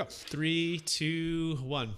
Three, two, one.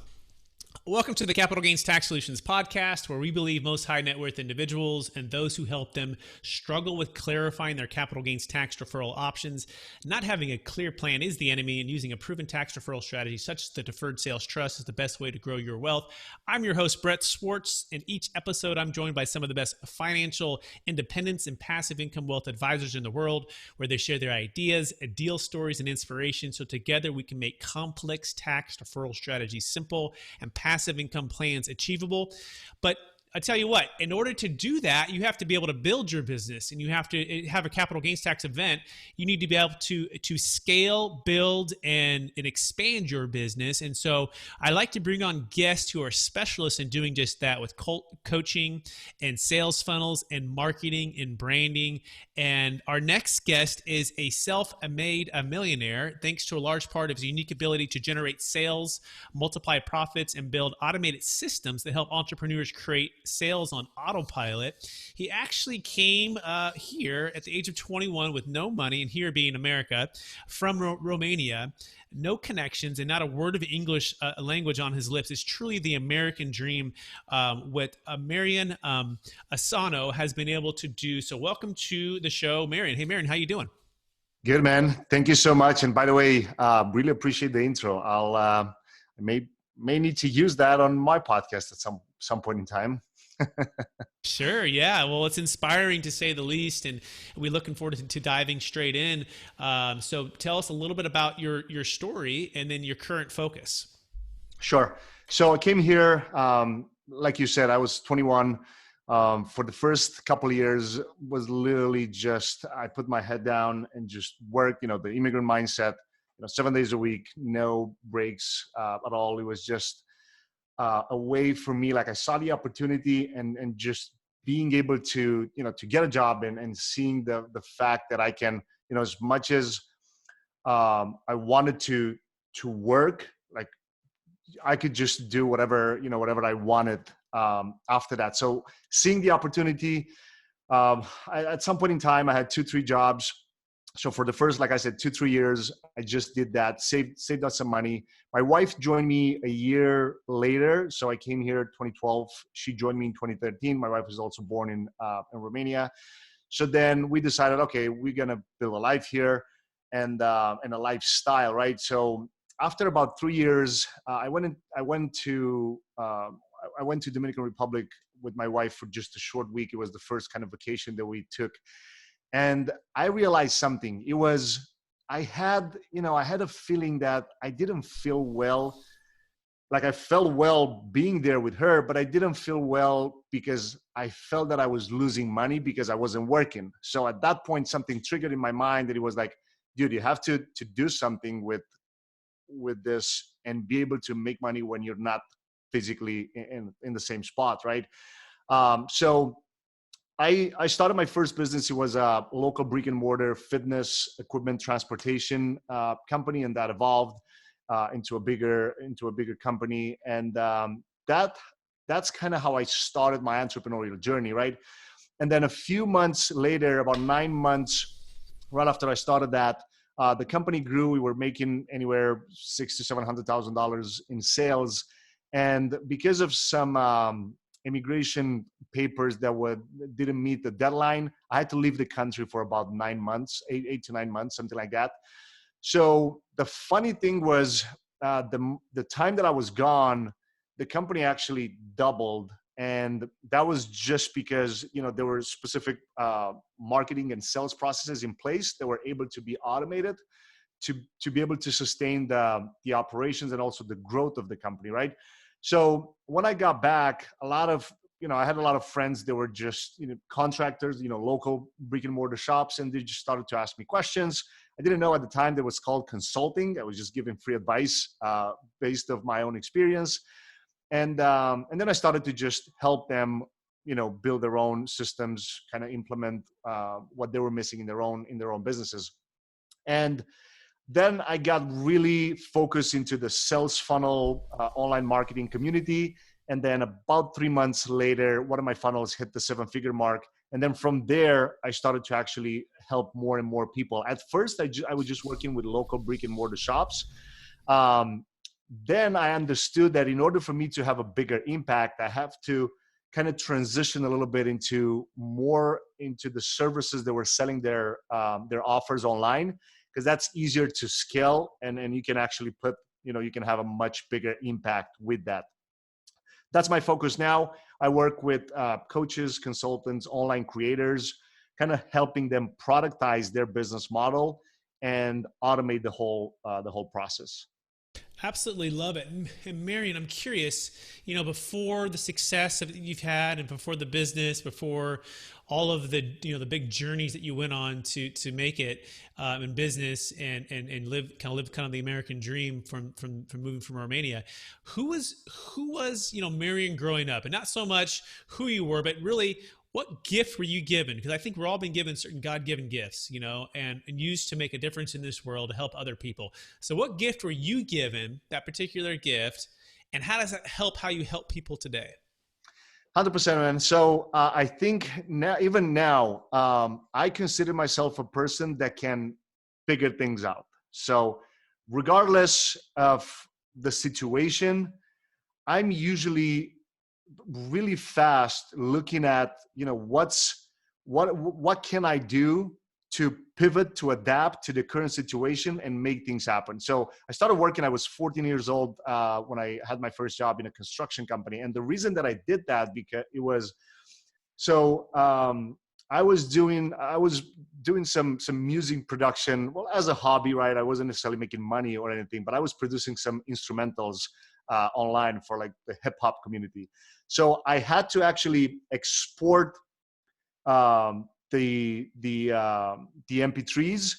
Welcome to the Capital Gains Tax Solutions podcast, where we believe most high net worth individuals and those who help them struggle with clarifying their capital gains tax deferral options. Not having a clear plan is the enemy, and using a proven tax deferral strategy such as the Deferred Sales Trust is the best way to grow your wealth. I'm your host, Brett Swarts. In each episode, I'm joined by some of the best financial independence and passive income wealth advisors in the world, where they share their ideas, deal stories, and inspiration, so together we can make complex tax deferral strategies simple and passive income plans achievable. But I tell you what, in order to do that, you have to be able to build your business, and you have to have a capital gains tax event. You need to be able to scale, build, and expand your business. And so I like to bring on guests who are specialists in doing just that, with coaching and sales funnels and marketing and branding. And our next guest is a self-made millionaire, thanks to a large part of his unique ability to generate sales, multiply profits, and build automated systems that help entrepreneurs create sales on autopilot. He actually came here at the age of 21 with no money, and here being America, from Romania, no connections, and not a word of English language on his lips. It's truly the American dream, what Marian Esanu has been able to do. So welcome to the show, Marian. Hey, Marian, how you doing? Good, man. Thank you so much. And by the way, really appreciate the intro. I may need to use that on my podcast at some point in time. Sure. Yeah. Well, it's inspiring to say the least, and we're looking forward to diving straight in. So tell us a little bit about your story and then your current focus. Sure. So I came here, like you said, I was 21. For the first couple of years was literally just, I put my head down and just worked, the immigrant mindset, 7 days a week, no breaks at all. It was just a way for me, like I saw the opportunity and just being able to get a job and seeing the fact that I can, as much as I wanted to work, like I could just do whatever I wanted after that. So seeing the opportunity, at some point in time, I had 2-3 jobs. So for the first, like I said, 2-3 years, I just did that, saved up some money. My wife joined me a year later. So I came here 2012. She joined me in 2013. My wife was also born in Romania. So then we decided, okay, we're going to build a life here and a lifestyle, right? So after about 3 years, I went to Dominican Republic with my wife for just a short week. It was the first kind of vacation that we took. And I realized something. I had a feeling that I didn't feel well. Like I felt well being there with her, but I didn't feel well because I felt that I was losing money because I wasn't working. So at that point, something triggered in my mind that it was like, dude, you have to do something with this and be able to make money when you're not physically in the same spot, right? So I started my first business. It was a local brick and mortar fitness equipment transportation company, and that evolved into a bigger company. And that's kind of how I started my entrepreneurial journey, right? And then a few months later, about 9 months right after I started that, the company grew. We were making anywhere $600,000 to $700,000 in sales, and because of some immigration papers that didn't meet the deadline, I had to leave the country for about 9 months, 8 to 9 months, something like that. So the funny thing was, the time that I was gone, the company actually doubled, and that was just because there were specific marketing and sales processes in place that were able to be automated to be able to sustain the operations and also the growth of the company, right? So when I got back, I had a lot of friends that were just, contractors, local brick and mortar shops, and they just started to ask me questions. I didn't know at the time that it was called consulting. I was just giving free advice based of my own experience. And then I started to just help them, build their own systems, kind of implement what they were missing in their own businesses. And then I got really focused into the sales funnel, online marketing community. And then about 3 months later, one of my funnels hit the 7-figure mark. And then from there, I started to actually help more and more people. At first, I was just working with local brick and mortar shops. Um, then I understood that in order for me to have a bigger impact, I have to kind of transition a little bit into the services that were selling their offers online, because that's easier to scale, and you can actually you can have a much bigger impact with that. That's my focus now. I work with coaches, consultants, online creators, kind of helping them productize their business model and automate the whole process. Absolutely love it. And Marian, I'm curious, before the success that you've had and before the business, before all of the, the big journeys that you went on to make it in business and live the American dream from moving from Romania, who was, Marian growing up, and not so much who you were, but really what gift were you given? Because I think we're all been given certain God-given gifts, and used to make a difference in this world to help other people. So what gift were you given, that particular gift, and how does that help how you help people today? 100%, man. So I think even now, I consider myself a person that can figure things out. So regardless of the situation, I'm usually really fast looking at, what can I do to pivot, to adapt to the current situation and make things happen. So I started working, I was 14 years old when I had my first job in a construction company. And the reason that I did that, because it was, so I was doing some music production, well, as a hobby, right? I wasn't necessarily making money or anything, but I was producing some instrumentals online for like the hip hop community. So I had to actually export the MP3s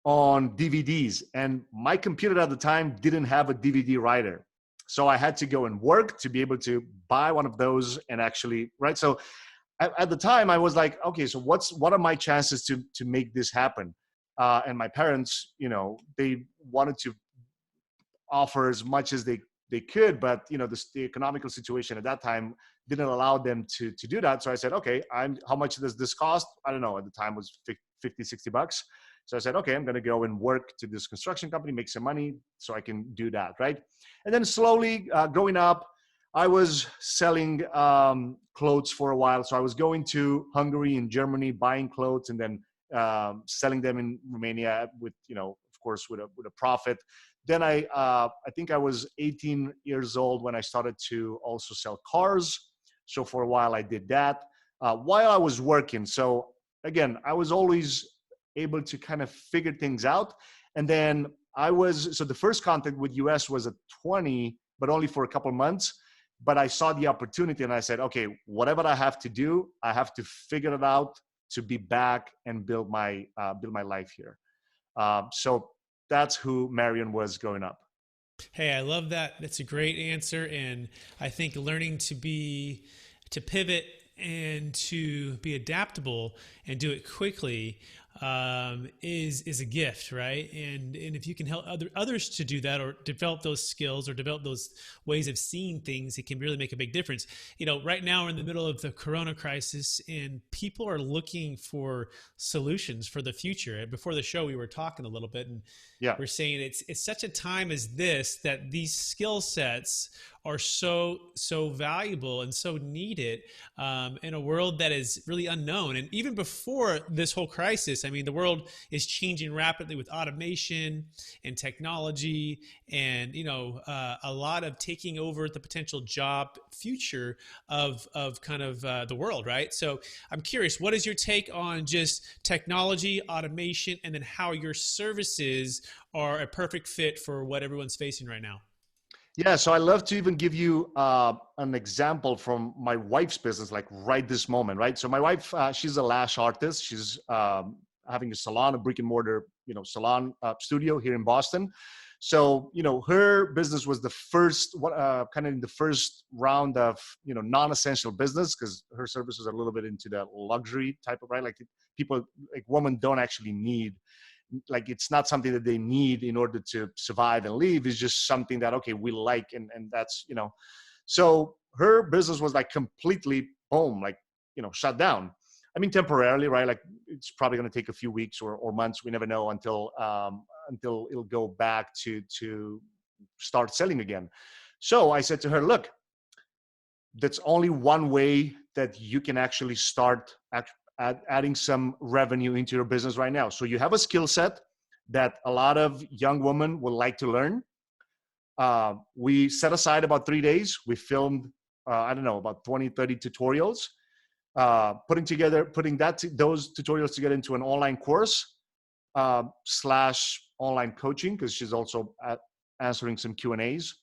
on DVDs, and my computer at the time didn't have a DVD writer. So I had to go and work to be able to buy one of those and actually, right? So at the time I was like, okay, so what are my chances to make this happen? And my parents, they wanted to offer as much as they could, but the economical situation at that time didn't allow them to do that. So I said, okay, how much does this cost? I don't know, at the time it was 50, $60. So I said, okay, I'm going to go and work to this construction company, make some money so I can do that, right? And then slowly growing up, I was selling clothes for a while. So I was going to Hungary and Germany, buying clothes, and then selling them in Romania with, of course, with a profit. Then I think I was 18 years old when I started to also sell cars. So for a while I did that while I was working. So again, I was always able to kind of figure things out. And then so the first contact with US was at 20, but only for a couple of months. But I saw the opportunity and I said, okay, whatever I have to do, I have to figure it out to be back and build my life here. So that's who Marian was growing up. Hey, I love that. That's a great answer. And I think learning to pivot and to be adaptable and do it quickly is a gift, right? And if you can help others to do that, or develop those skills, or develop those ways of seeing things, it can really make a big difference. Right now we're in the middle of the Corona crisis, and people are looking for solutions for the future. Before the show, we were talking a little bit, and we're saying it's such a time as this that these skill sets are so valuable and so needed in a world that is really unknown. And even before this whole crisis, I mean, the world is changing rapidly with automation and technology, and a lot of taking over the potential job future of kind of the world, right? So I'm curious, what is your take on just technology, automation, and then how your services are a perfect fit for what everyone's facing right now? Yeah, so I love to even give you an example from my wife's business, like right this moment, right? So my wife, she's a lash artist. She's having a salon, a brick and mortar, salon studio here in Boston. So, her business was the first, kind of in the first round of, non-essential business, because her services are a little bit into the luxury type of, right? Like people, like women don't actually need, like it's not something that they need in order to survive and live. It's just something that, okay, we like, and that's, so her business was like completely boom, like, shut down. I mean, temporarily, right? Like it's probably going to take a few weeks or months. We never know until it'll go back to start selling again. So I said to her, look, that's only one way that you can actually start adding some revenue into your business right now. So you have a skill set that a lot of young women would like to learn. We set aside about 3 days. We filmed, about 20, 30 tutorials, putting those tutorials together into an online course / online coaching, because she's also answering some Q&As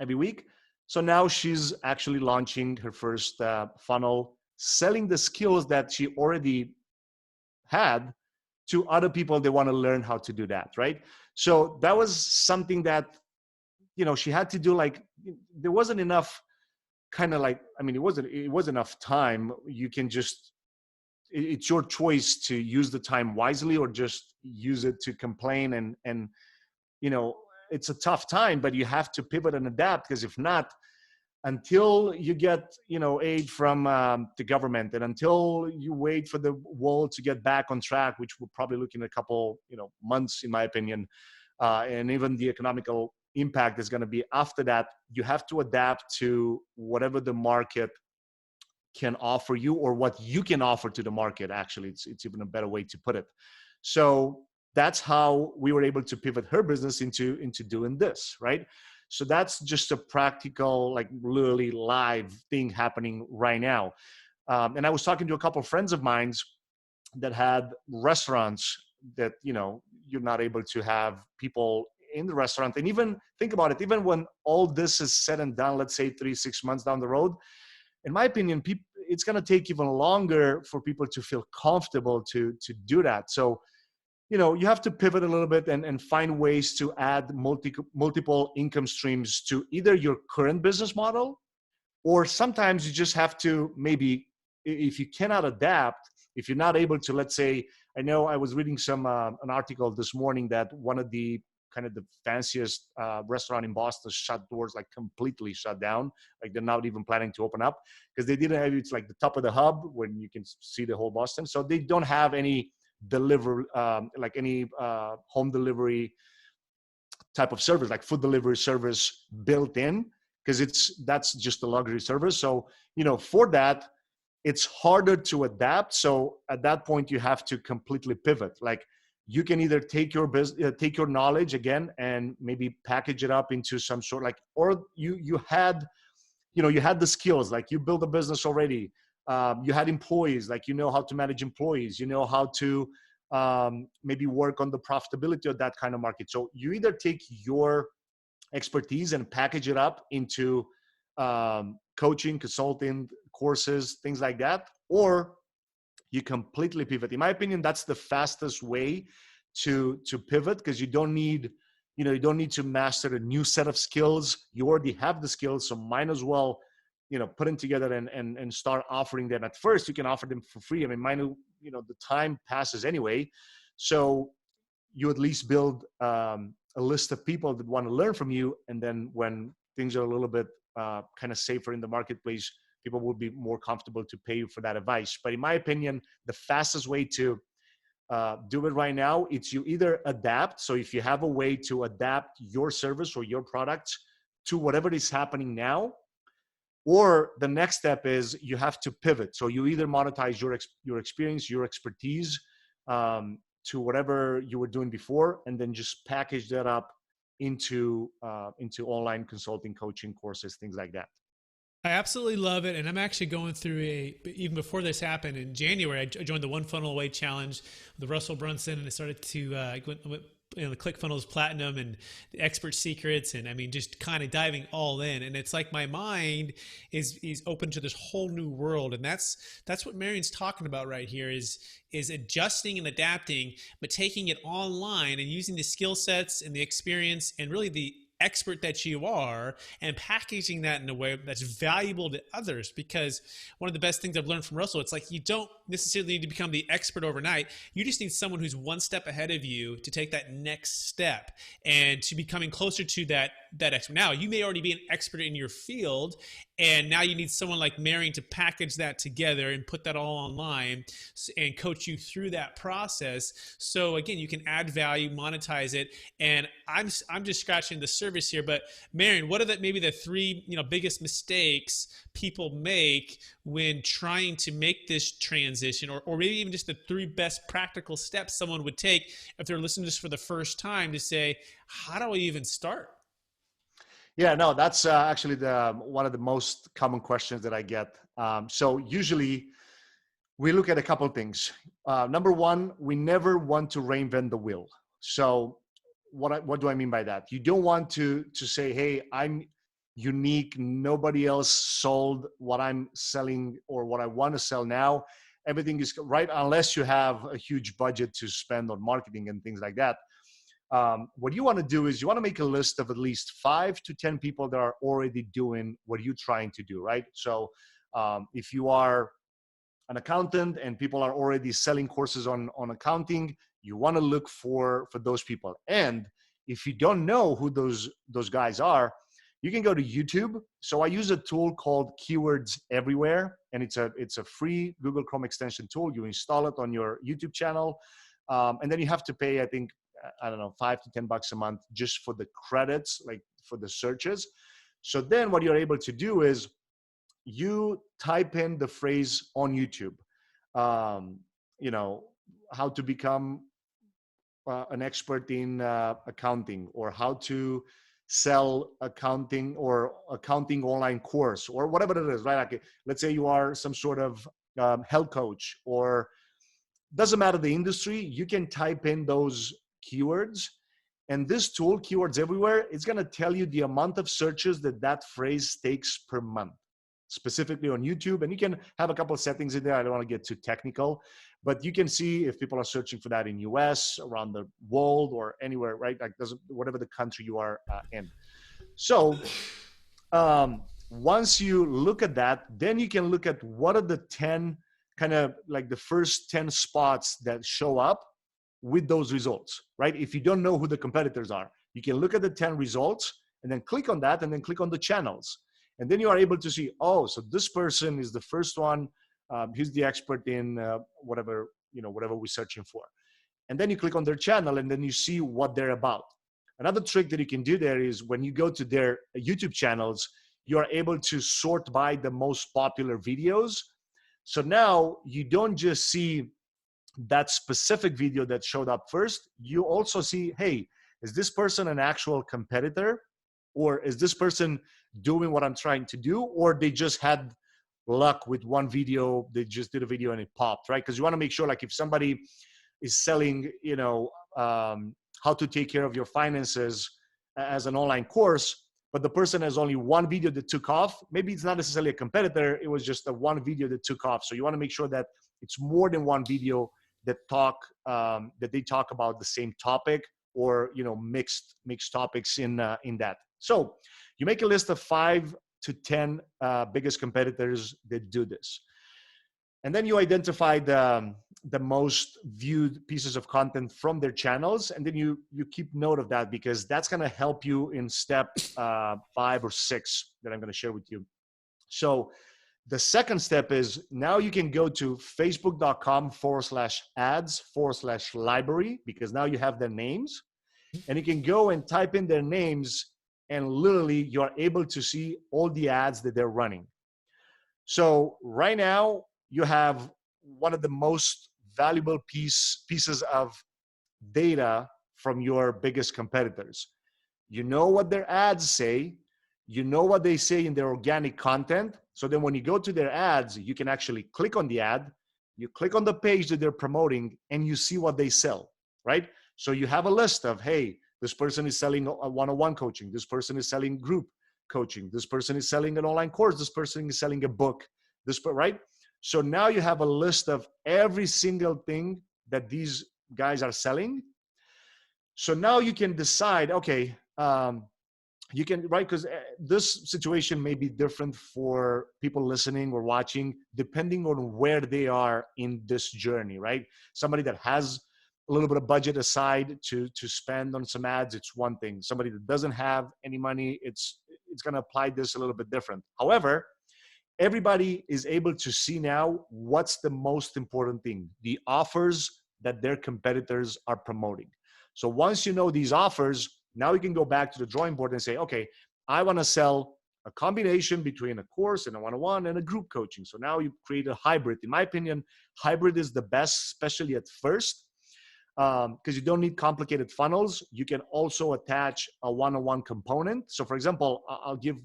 every week. So now she's actually launching her first funnel, selling the skills that she already had to other people that want to learn how to do that, right? So that was something that, she had to do. Like, there wasn't enough it wasn't enough time. You can just, it's your choice to use the time wisely or just use it to complain. And it's a tough time, but you have to pivot and adapt, because if not, until you get, aid from the government, and until you wait for the world to get back on track, which we're probably looking at a couple, months, in my opinion, and even the economical impact is going to be after that, you have to adapt to whatever the market can offer you, or what you can offer to the market. Actually, it's even a better way to put it. So that's how we were able to pivot her business into doing this, right? So that's just a practical, like literally live thing happening right now. And I was talking to a couple of friends of mine that had restaurants that, you're not able to have people in the restaurant. And even think about it, even when all this is said and done, let's say 3-6 months down the road, in my opinion, it's going to take even longer for people to feel comfortable to do that. So, you have to pivot a little bit and find ways to add multiple income streams to either your current business model, or sometimes you just have to, maybe, if you cannot adapt, if you're not able to, let's say, I know I was reading an article this morning that one of the kind of the fanciest restaurant in Boston shut doors, like completely shut down. Like they're not even planning to open up, because they didn't have, it's like the top of the hub when you can see the whole Boston. So they don't have any home delivery type of service, like food delivery service built in, because that's just a luxury service. So, for that, it's harder to adapt. So at that point, you have to completely pivot. Like, you can either take your take your knowledge again and maybe package it up into some sort, like, or you had the skills, like you built a business already. You had employees, like, how to manage employees, how to maybe work on the profitability of that kind of market. So you either take your expertise and package it up into coaching, consulting, courses, things like that, or you completely pivot. In my opinion, that's the fastest way to pivot, because you don't need to master a new set of skills. You already have the skills, so might as well, put them together and start offering them. At first, you can offer them for free. I mean, the time passes anyway, so you at least build a list of people that want to learn from you, and then when things are a little bit kind of safer in the marketplace, people will be more comfortable to pay you for that advice. But in my opinion, the fastest way to do it right now, it's you either adapt. So if you have a way to adapt your service or your product to whatever is happening now, or the next step is you have to pivot. So you either monetize your experience, your expertise to whatever you were doing before, and then just package that up into online consulting, coaching courses, things like that. I absolutely love it. And I'm actually going through even before this happened in January, I joined the One Funnel Away Challenge with Russell Brunson, and I started to, the ClickFunnels Platinum and the Expert Secrets. And I mean, just kind of diving all in. And it's like my mind is open to this whole new world. And that's what Marian's talking about right here is adjusting and adapting, but taking it online and using the skill sets and the experience and really the expert that you are, and packaging that in a way that's valuable to others. Because one of the best things I've learned from Russell, it's like you don't necessarily need to become the expert overnight. You just need someone who's one step ahead of you to take that next step and to becoming closer to that expert. Now, you may already be an expert in your field, and now you need someone like Marian to package that together and put that all online and coach you through that process. So again, you can add value, monetize it. And I'm just scratching the surface here, but Marian, what are maybe the three biggest mistakes people make when trying to make this transition, or maybe even just the three best practical steps someone would take if they're listening to this for the first time to say, how do I even start? Yeah, no, that's actually one of the most common questions that I get. So usually we look at a couple of things. Number one, we never want to reinvent the wheel. So what do I mean by that? You don't want to say, hey, I'm unique. Nobody else sold what I'm selling or what I want to sell now. Everything is right, unless you have a huge budget to spend on marketing and things like that. What you want to do is you want to make a list of at least 5 to 10 people that are already doing what you're trying to do, right? So if you are an accountant and people are already selling courses on accounting, you want to look for those people. And if you don't know who those guys are, you can go to YouTube. So I use a tool called Keywords Everywhere, and it's a free Google Chrome extension tool. You install it on your YouTube channel, and then you have to pay, I think, I don't know, $5 to $10 a month just for the credits, like for the searches. So then what you're able to do is you type in the phrase on YouTube, how to become an expert in accounting, or how to sell accounting or accounting online course, or whatever it is, right? Like, let's say you are some sort of health coach, or doesn't matter the industry, you can type in those keywords. And this tool, Keywords Everywhere, it's going to tell you the amount of searches that phrase takes per month, specifically on YouTube. And you can have a couple of settings in there. I don't want to get too technical, but you can see if people are searching for that in US, around the world, or anywhere, right? Like whatever the country you are in. So once you look at that, then you can look at what are the 10 kind of like the first 10 spots that show up with those results, right? If you don't know who the competitors are, you can look at the 10 results and then click on that, and then click on the channels. And then you are able to see, oh, so this person is the first one. He's the expert in whatever we're searching for. And then you click on their channel, and then you see what they're about. Another trick that you can do there is when you go to their YouTube channels, you are able to sort by the most popular videos. So now you don't just see that specific video that showed up first, you also see, hey, is this person an actual competitor? Or is this person doing what I'm trying to do? Or they just had luck with one video, they just did a video and it popped, right? Because you want to make sure, like, if somebody is selling, how to take care of your finances as an online course, but the person has only one video that took off, maybe it's not necessarily a competitor, it was just a one video that took off. So you want to make sure that it's more than one video that they talk about the same topic, or mixed topics in that. So you make a list of 5 to 10 biggest competitors that do this, and then you identify the most viewed pieces of content from their channels, and then you keep note of that, because that's going to help you in step 5 or 6 that I'm going to share with you. So the second step is now you can go to facebook.com/ads/library, because now you have their names, and you can go and type in their names, and literally you're able to see all the ads that they're running. So right now you have one of the most valuable pieces of data from your biggest competitors. You know what their ads say, you know what they say in their organic content. So then when you go to their ads, you can actually click on the ad, you click on the page that they're promoting, and you see what they sell, right? So you have a list of, hey, this person is selling a one-on-one coaching, this person is selling group coaching, this person is selling an online course, this person is selling a book, right? So now you have a list of every single thing that these guys are selling. So now you can decide, okay, you can, right? Because this situation may be different for people listening or watching, depending on where they are in this journey, right? Somebody that has a little bit of budget aside to spend on some ads, it's one thing. Somebody that doesn't have any money, it's going to apply this a little bit different. However, everybody is able to see now what's the most important thing, the offers that their competitors are promoting. So once you know these offers, now you can go back to the drawing board and say, okay, I want to sell a combination between a course and a one-on-one and a group coaching. So now you create a hybrid. In my opinion, hybrid is the best, especially at first, because you don't need complicated funnels. You can also attach a one-on-one component. So for example, I'll give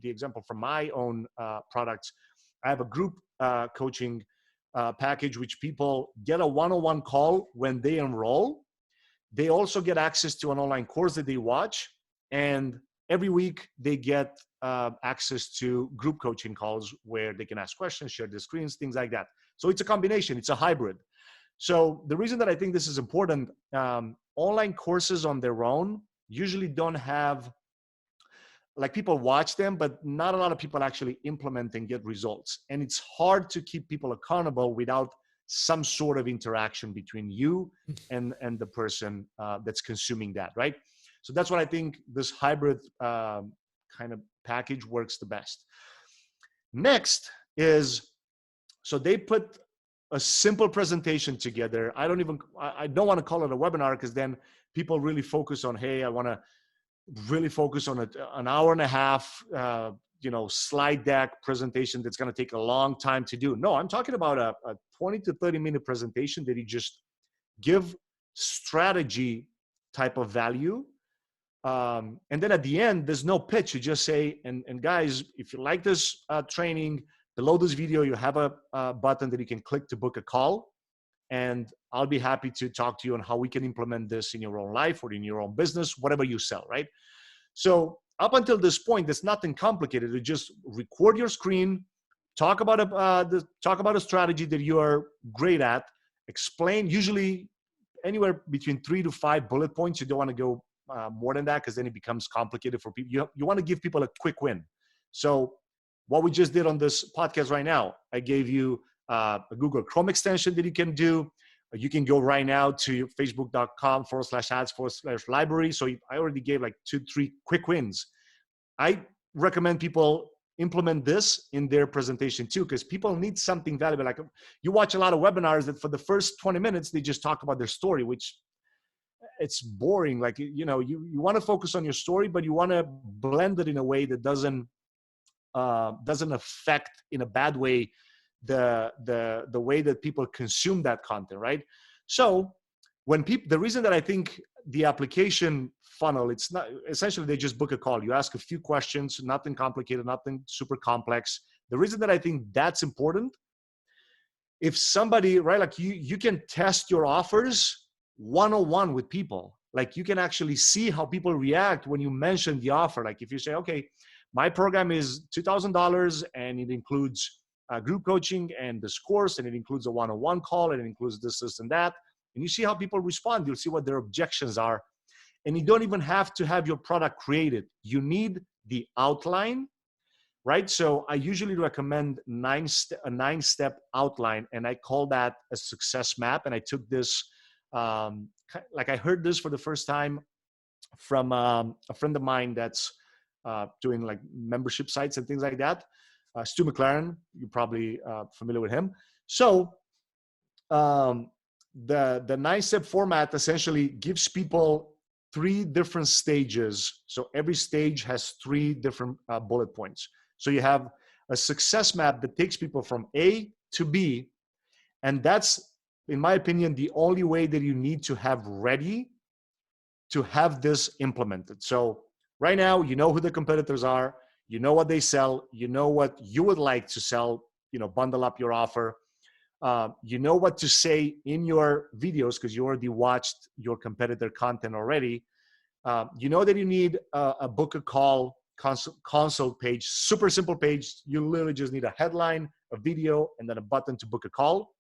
the example from my own products. I have a group coaching package, which people get a one-on-one call when they enroll. They also get access to an online course that they watch. And every week they get access to group coaching calls where they can ask questions, share their screens, things like that. So it's a combination, it's a hybrid. So the reason that I think this is important, online courses on their own usually don't have, like, people watch them, but not a lot of people actually implement and get results. And it's hard to keep people accountable without some sort of interaction between you and the person that's consuming that, right? So that's what I think this hybrid kind of package works the best. Next is, so they put a simple presentation together. I don't want to call it a webinar, because then people really focus on, hey, I want to really focus on an hour and a half, slide deck presentation that's going to take a long time to do. No, I'm talking about a 20 to 30 minute presentation that you just give strategy type of value. And then at the end, there's no pitch. You just say, and guys, if you like this training, below this video, you have a button that you can click to book a call. And I'll be happy to talk to you on how we can implement this in your own life or in your own business, whatever you sell, right? So up until this point, there's nothing complicated. You just record your screen, talk about a strategy that you are great at, explain, usually anywhere between 3 to 5 bullet points. You don't want to go more than that, because then it becomes complicated for people. You want to give people a quick win. So what we just did on this podcast right now, I gave you a Google Chrome extension that you can do. You can go right now to facebook.com/ads/library. So I already gave like 2-3 quick wins. I recommend people implement this in their presentation too, because people need something valuable. Like, you watch a lot of webinars that for the first 20 minutes, they just talk about their story, which it's boring. Like, you want to focus on your story, but you want to blend it in a way that doesn't affect in a bad way the way that people consume that content, right? So the reason that I think the application funnel, it's not, essentially they just book a call. You ask a few questions, nothing complicated, nothing super complex. The reason that I think that's important, if somebody, right, like you can test your offers one-on-one with people. Like, you can actually see how people react when you mention the offer. Like, if you say, okay, my program is $2,000 and it includes group coaching and this course, and it includes a one-on-one call, and it includes this and that. And you see how people respond. You'll see what their objections are. And you don't even have to have your product created. You need the outline, right? So I usually recommend a 9-step outline, and I call that a success map. And I took this, like, I heard this for the first time from a friend of mine that's doing like membership sites and things like that. Stu McLaren, you're probably familiar with him. So the 9-step format essentially gives people 3 different stages. So every stage has 3 different bullet points. So you have a success map that takes people from A to B. And that's, in my opinion, the only way that you need to have ready to have this implemented. So right now, you know who the competitors are. You know what they sell. You know what you would like to sell, bundle up your offer. You know what to say in your videos, because you already watched your competitor content already. You know that you need a book a call consult page, super simple page. You literally just need a headline, a video, and then a button to book a call.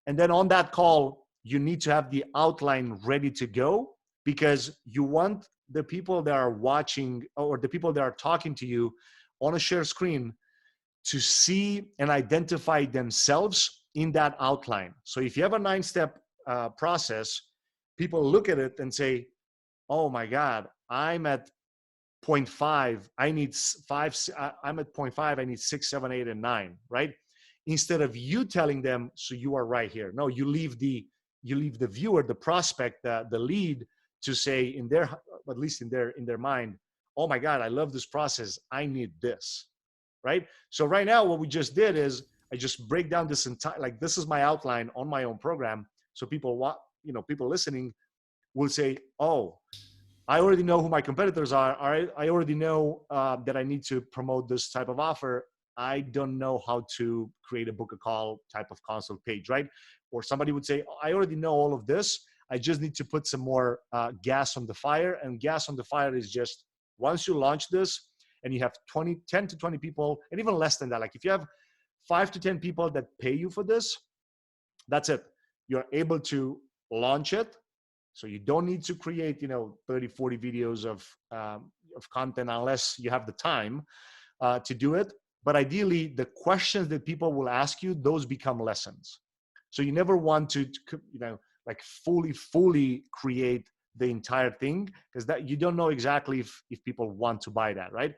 And then on that call, you need to have the outline ready to go. because you want the people that are watching or the people that are talking to you on a share screen to see and identify themselves in that outline. So if you have a 9-step process, people look at it and say, oh my God, I'm at 0.5. I need 5. I'm at 0.5. I need 6, 7, 8, and 9, right? Instead of you telling them, so you are right here. No, you leave the viewer, the prospect, the lead to say in their, at least in their mind, oh my God, I love this process. I need this, right? So right now, what we just did is I just break down this entire, like this is my outline on my own program. So people, people listening will say, oh, I already know who my competitors are. I already know that I need to promote this type of offer. I don't know how to create a book a call type of consult page, right? Or somebody would say, I already know all of this. I just need to put some more gas on the fire. And gas on the fire is just once you launch this and you have 10 to 20 people, and even less than that. Like if you have 5 to 10 people that pay you for this, that's it. You're able to launch it. So you don't need to create, 30, 40 videos of content unless you have the time to do it. But ideally, the questions that people will ask you, those become lessons. So you never want to, like fully create the entire thing, because that you don't know exactly if people want to buy that, right?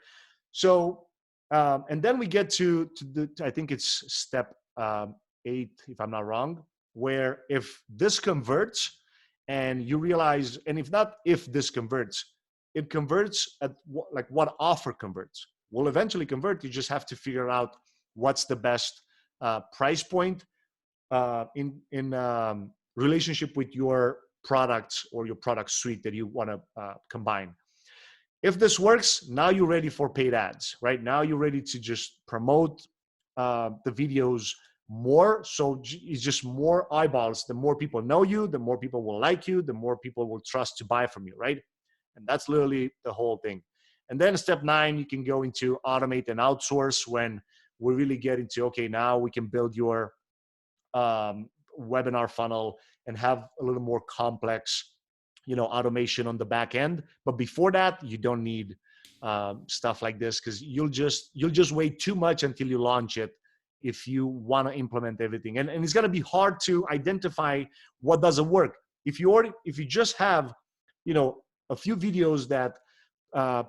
So, and then we get to the, I think it's step 8, if I'm not wrong, where if this converts, and you realize, and if this converts, it converts at what offer converts. Will eventually convert. You just have to figure out what's the best price point in relationship with your products or your product suite that you want to combine. If this works, now you're ready for paid ads, right? Now you're ready to just promote the videos more. So it's just more eyeballs. The more people know you, the more people will like you, the more people will trust to buy from you, right? And that's literally the whole thing. And then step 9, you can go into automate and outsource, when we really get into, okay, now we can build your webinar funnel and have a little more complex, automation on the back end. But before that, you don't need stuff like this, because you'll just wait too much until you launch it if you want to implement everything. And it's going to be hard to identify what doesn't work. If you just have, a few videos that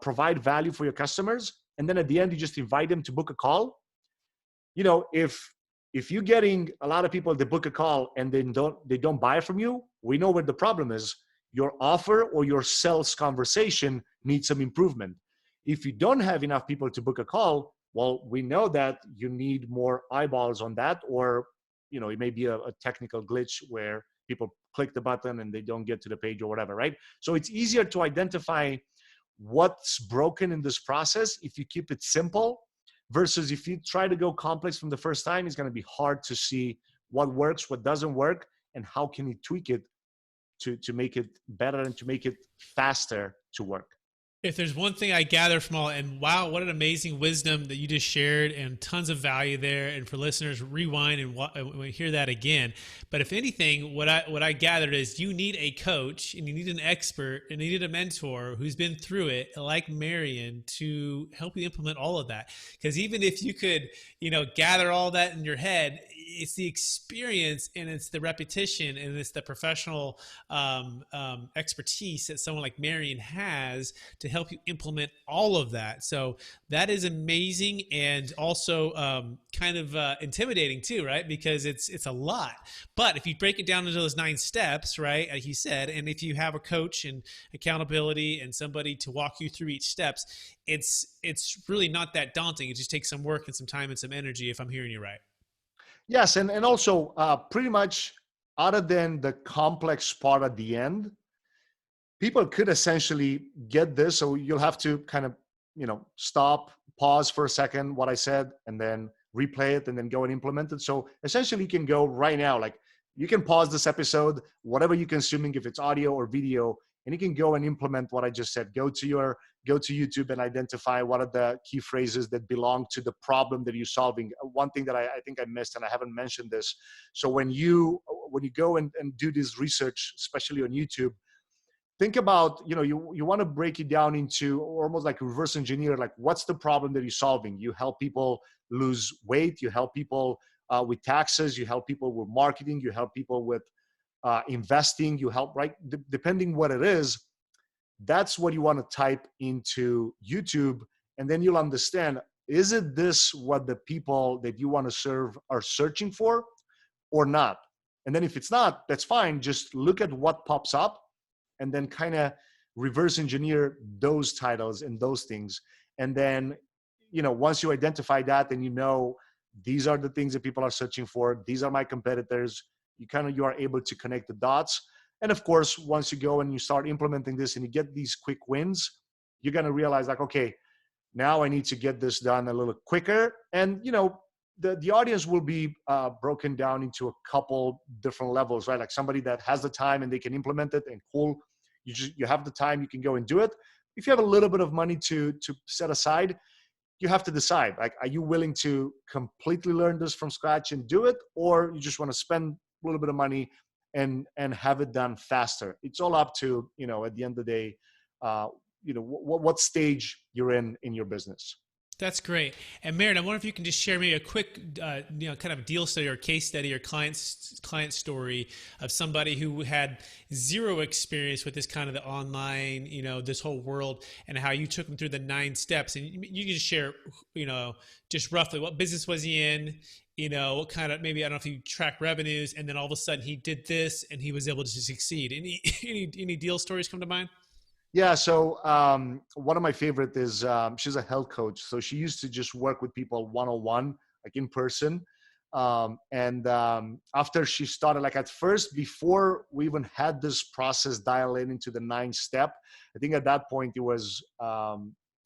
provide value for your customers, and then at the end, you just invite them to book a call. If you're getting a lot of people to book a call and they don't buy from you, we know where the problem is. Your offer or your sales conversation needs some improvement. If you don't have enough people to book a call, well, we know that you need more eyeballs on that, or, it may be a technical glitch where people click the button and they don't get to the page or whatever, right? So it's easier to identify what's broken in this process if you keep it simple, versus if you try to go complex from the first time. It's going to be hard to see what works, what doesn't work, and how can you tweak it to make it better and to make it faster to work. If there's one thing I gather from all, and wow, what an amazing wisdom that you just shared, and tons of value there. And for listeners, rewind and hear that again. But if anything, what I gathered is you need a coach, and you need an expert, and you need a mentor who's been through it, like Marian, to help you implement all of that. Because even if you could, gather all that in your head, it's the experience, and it's the repetition, and it's the professional expertise that someone like Marian has to help you implement all of that. So that is amazing, and also kind of intimidating too, right? Because it's a lot. But if you break it down into those 9 steps, right, like you said, and if you have a coach and accountability and somebody to walk you through each steps, it's really not that daunting. It just takes some work and some time and some energy, if I'm hearing you right. Yes, and also pretty much, other than the complex part at the end, people could essentially get this. So you'll have to kind of, stop, pause for a second what I said, and then replay it, and then go and implement it. So essentially, you can go right now, like you can pause this episode, whatever you're consuming, if it's audio or video, and you can go and implement what I just said. Go to YouTube and identify what are the key phrases that belong to the problem that you're solving. One thing that I think I missed, and I haven't mentioned this. So when you go and do this research, especially on YouTube, think about, you want to break it down into almost like reverse engineer, like what's the problem that you're solving? You help people lose weight, you help people with taxes, you help people with marketing, you help people with investing, you help, right? Depending what it is, that's what you want to type into YouTube. And then you'll understand, is it this what the people that you want to serve are searching for or not? And then if it's not, that's fine. Just look at what pops up and then kind of reverse engineer those titles and those things. And then, once you identify that and these are the things that people are searching for, these are my competitors, you are able to connect the dots. And of course, once you go and you start implementing this and you get these quick wins, you're going to realize like, okay, now I need to get this done a little quicker. And, the audience will be broken down into a couple different levels, right? Like somebody that has the time and they can implement it, and cool, you have the time, you can go and do it. If you have a little bit of money to set aside, you have to decide, like, are you willing to completely learn this from scratch and do it? Or you just want to spend a little bit of money and have it done faster? It's all up to, at the end of the day, what stage you're in your business. That's great. And Marian, I wonder if you can just share maybe a quick, kind of deal study or case study or client story of somebody who had zero experience with this kind of the online, this whole world, and how you took them through the 9 steps. And you can just share, just roughly what business was he in, what kind of, maybe, I don't know if you track revenues, and then all of a sudden he did this and he was able to succeed. Any deal stories come to mind? Yeah. So one of my favorite is she's a health coach. So she used to just work with people one-on-one, like in person. After she started, like at first, before we even had this process dial into the 9 step, I think at that point it was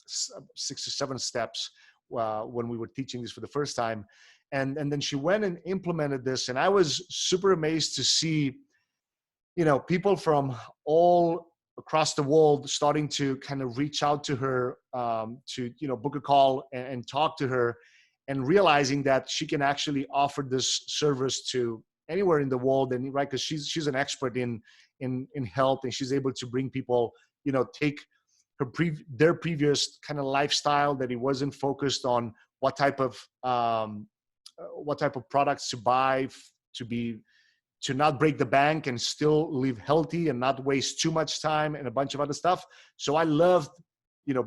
6 or 7 steps when we were teaching this for the first time. And then she went and implemented this. And I was super amazed to see, people from all across the world starting to kind of reach out to her to book a call and talk to her, and realizing that she can actually offer this service to anywhere in the world. And right, because she's an expert in health, and she's able to bring people, take their previous kind of lifestyle that it wasn't focused on what type of products to buy to not break the bank and still live healthy and not waste too much time and a bunch of other stuff. So I loved,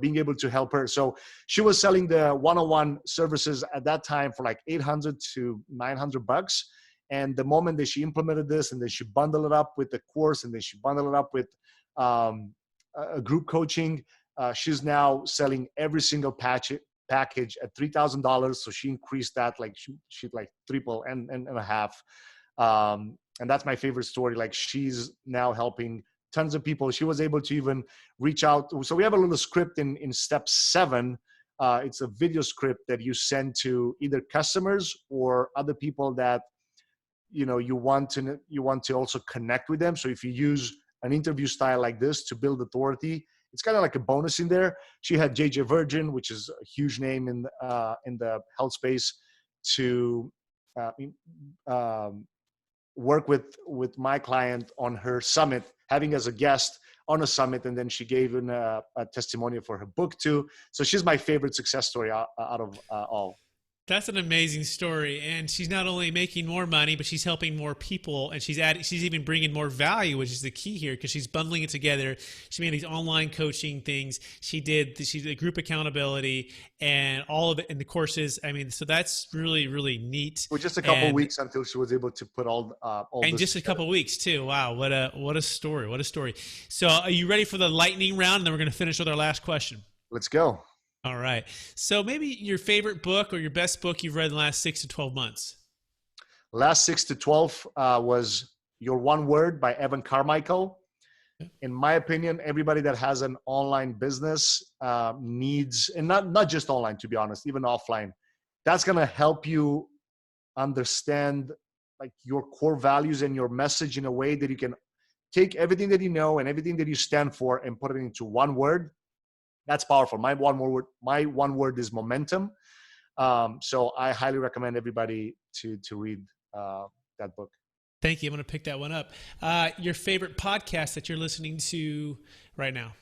being able to help her. So she was selling the one-on-one services at that time for like $800 to $900. And the moment that she implemented this, and then she bundled it up with the course, and then she bundled it up with a group coaching, she's now selling every single package at $3,000. So she increased that, like she like triple and a half. And that's my favorite story. Like, she's now helping tons of people. She was able to even reach out. So we have a little script in step 7. It's a video script that you send to either customers or other people that, you want to also connect with them. So if you use an interview style like this to build authority, it's kind of like a bonus in there. She had JJ Virgin, which is a huge name in the health space, to work with my client on her summit, having as a guest on a summit. And then she gave in a testimonial for her book too. So she's my favorite success story out of all. That's an amazing story. And she's not only making more money, but she's helping more people, and she's even bringing more value, which is the key here, because she's bundling it together. She made these online coaching things. She did group accountability and all of it in the courses. I mean, so that's really, really neat. With just a couple of weeks until she was able to put all and this just together. A couple of weeks too. Wow. What a story. What a story. So are you ready for the lightning round? And then we're going to finish with our last question. Let's go. All right. So maybe your favorite book or your best book you've read in the last 6 to 12 months. Last 6 to 12 was Your One Word by Evan Carmichael. In my opinion, everybody that has an online business needs, and not just online, to be honest, even offline, that's going to help you understand like your core values and your message in a way that you can take everything that you know and everything that you stand for and put it into one word. That's powerful. My one word is momentum. So I highly recommend everybody to read that book. Thank you. I'm going to pick that one up. Your favorite podcast that you're listening to right now?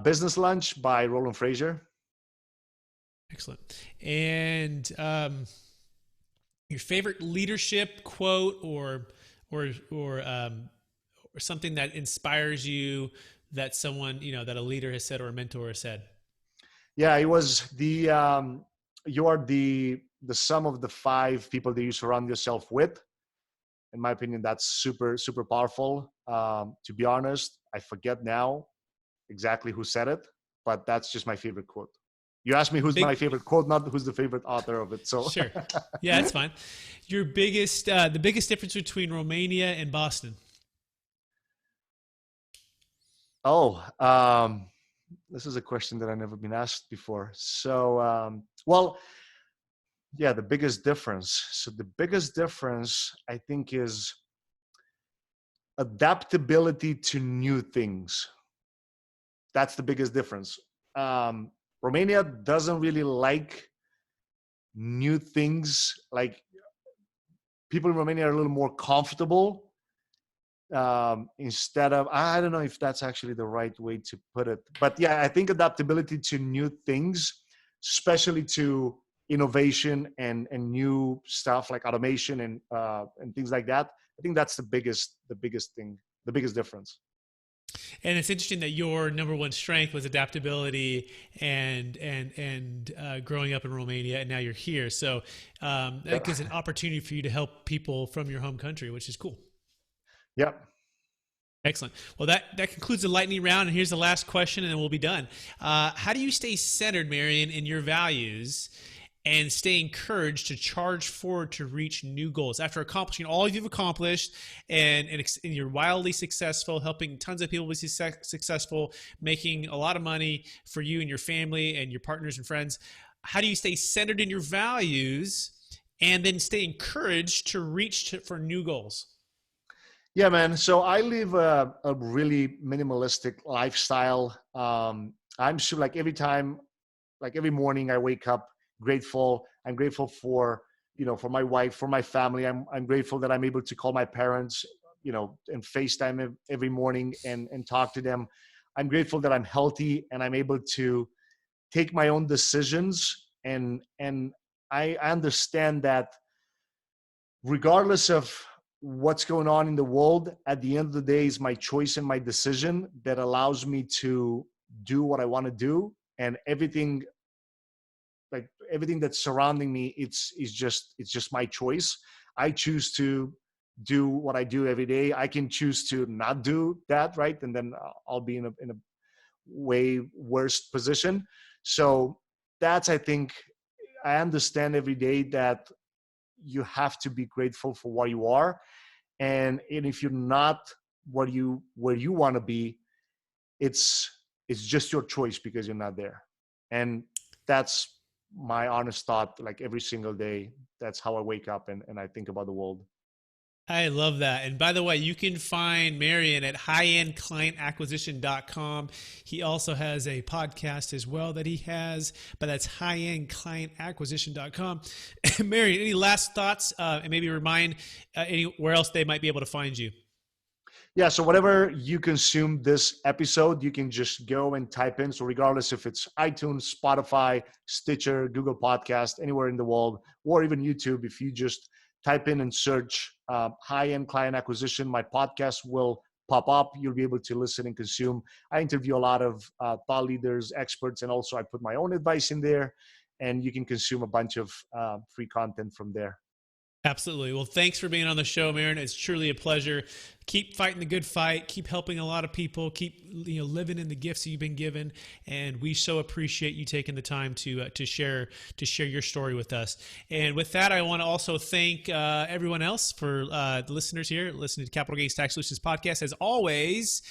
Business Lunch by Roland Frazier. Excellent. And your favorite leadership quote or something that inspires you that someone, that a leader has said or a mentor has said? Yeah, it was you are the sum of the 5 people that you surround yourself with. In my opinion, that's super, super powerful. To be honest, I forget now exactly who said it, but that's just my favorite quote. You asked me who's my favorite quote, not who's the favorite author of it. So sure. Yeah, that's fine. Your the biggest difference between Romania and Boston? Oh, this is a question that I've never been asked before. So, yeah, the biggest difference. So the biggest difference, I think, is adaptability to new things. That's the biggest difference. Romania doesn't really like new things. Like, people in Romania are a little more comfortable instead of, I don't know if that's actually the right way to put it, but yeah, I think adaptability to new things, especially to innovation and new stuff like automation and things like that. I think that's the biggest thing, the biggest difference. And it's interesting that your number one strength was adaptability and growing up in Romania, and now you're here. So that gives an opportunity for you to help people from your home country, which is cool. Yep. Excellent. Well, that concludes the lightning round, and here's the last question, and then we'll be done. How do you stay centered, Marian, in your values and stay encouraged to charge forward to reach new goals after accomplishing all you've accomplished and you're wildly successful, helping tons of people be successful, making a lot of money for you and your family and your partners and friends? How do you stay centered in your values and then stay encouraged to reach for new goals? Yeah, man. So I live a really minimalistic lifestyle. I'm sure, like, every morning I wake up grateful. I'm grateful for my wife, for my family. I'm grateful that I'm able to call my parents, and FaceTime every morning and talk to them. I'm grateful that I'm healthy and I'm able to take my own decisions. And I understand that regardless of what's going on in the world, at the end of the day, is my choice and my decision that allows me to do what I want to do. And everything that's surrounding me, it's just my choice. I choose to do what I do every day. I can choose to not do that, right? And then I'll be in a way worse position. So that's, I think, I understand every day that you have to be grateful for what you are. And if you're not where you want to be, it's just your choice because you're not there. And that's my honest thought, like, every single day. That's how I wake up and I think about the world. I love that. And by the way, you can find Marian at highendclientacquisition.com. He also has a podcast as well that he has, but that's highendclientacquisition.com. Marian, any last thoughts and maybe remind anywhere else they might be able to find you? Yeah, so whatever you consume this episode, you can just go and type in. So regardless if it's iTunes, Spotify, Stitcher, Google Podcast, anywhere in the world, or even YouTube, if you just type in and search high-end client acquisition, my podcast will pop up. You'll be able to listen and consume. I interview a lot of thought leaders, experts, and also I put my own advice in there, and you can consume a bunch of free content from there. Absolutely. Well, thanks for being on the show, Marian. It's truly a pleasure. Keep fighting the good fight. Keep helping a lot of people. Keep living in the gifts that you've been given, and we so appreciate you taking the time to share your story with us. And with that, I want to also thank everyone else for the listeners here listening to Capital Gains Tax Solutions podcast. As always,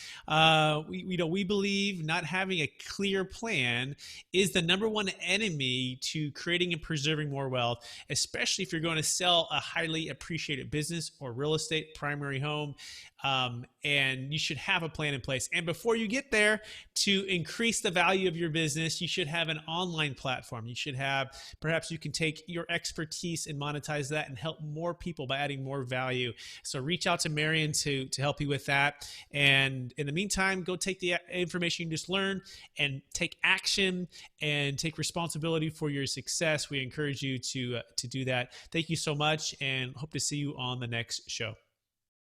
we believe not having a clear plan is the number one enemy to creating and preserving more wealth, especially if you're going to sell a highly appreciated business or real estate, primary home. and you should have a plan in place. And before you get there, to increase the value of your business, you should have an online platform. You should have, perhaps you can take your expertise and monetize that and help more people by adding more value. So reach out to Marian to help you with that. And in the meantime, go take the information you just learned and take action and take responsibility for your success. We encourage you to do that. Thank you so much, and hope to see you on the next show.